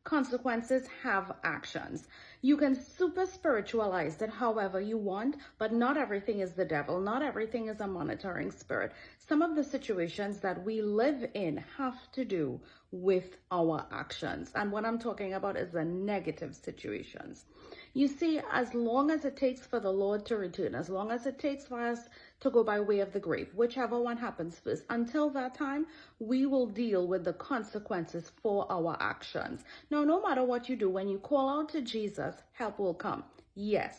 Consequences have actions. You can super spiritualize it however you want, but not everything is the devil. Not everything is a monitoring spirit. Some of the situations that we live in have to do with our actions. And what I'm talking about is the negative situations. You see, as long as it takes for the Lord to return, as long as it takes for us to go by way of the grave, whichever one happens first, until that time, we will deal with the consequences for our actions. Now, no matter what you do, when you call out to Jesus, help will come. Yes.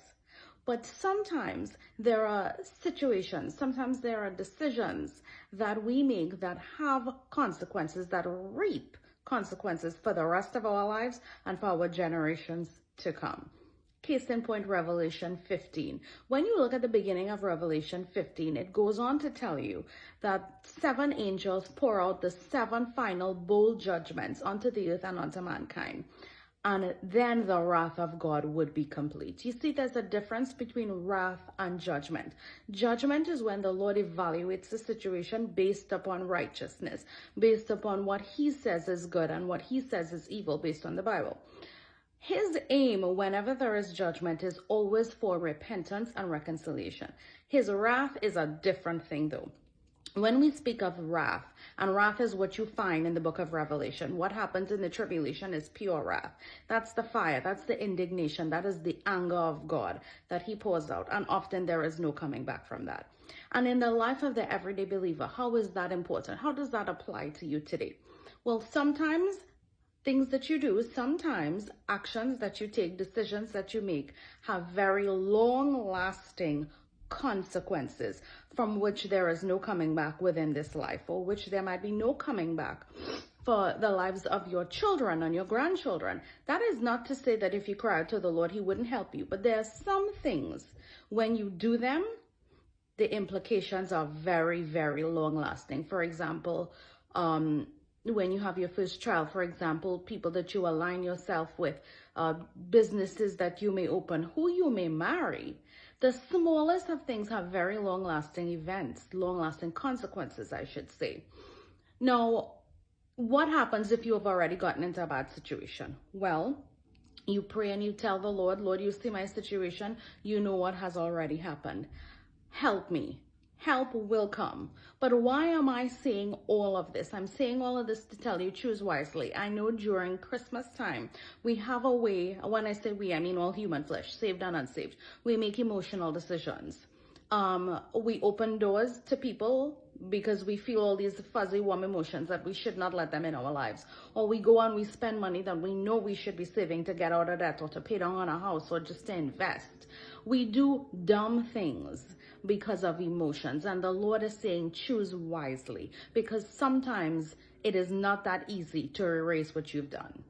But sometimes there are situations, sometimes there are decisions that we make that have consequences, that reap consequences for the rest of our lives and for our generations to come. Case in point, Revelation 15. When you look at the beginning of Revelation 15, it goes on to tell you that 7 angels pour out the 7 final bowl judgments onto the earth and onto mankind. And then the wrath of God would be complete. You see, there's a difference between wrath and judgment. Judgment is when the Lord evaluates the situation based upon righteousness, based upon what he says is good and what he says is evil based on the Bible. His aim whenever there is judgment is always for repentance and reconciliation. His wrath is a different thing though. When we speak of wrath, and wrath is what you find in the book of Revelation, what happens in the tribulation is pure wrath. That's the fire, that's the indignation, that is the anger of God that he pours out. And often there is no coming back from that. And in the life of the everyday believer, how is that important? How does that apply to you today? Well, sometimes things that you do, sometimes actions that you take, decisions that you make have very long-lasting consequences from which there is no coming back within this life, or which there might be no coming back for the lives of your children and your grandchildren. That is not to say that if you cry out to the Lord, he wouldn't help you. But there are some things, when you do them, the implications are very, very long-lasting. For example, when you have your first child, for example, people that you align yourself with, businesses that you may open, who you may marry, the smallest of things have very long-lasting events, long-lasting consequences, I should say. Now, what happens if you have already gotten into a bad situation? Well, you pray and you tell the Lord, Lord, you see my situation. You know what has already happened. Help me. Help will come. But why am I saying all of this? I'm saying all of this to tell you, choose wisely. I know during Christmas time, we have a way, when I say we, I mean all human flesh, saved and unsaved. We make emotional decisions. We open doors to people because we feel all these fuzzy, warm emotions that we should not let them in our lives. Or we go and we spend money that we know we should be saving to get out of debt or to pay down on a house or just to invest. We do dumb things because of emotions, and the Lord is saying choose wisely, because sometimes it is not that easy to erase what you've done.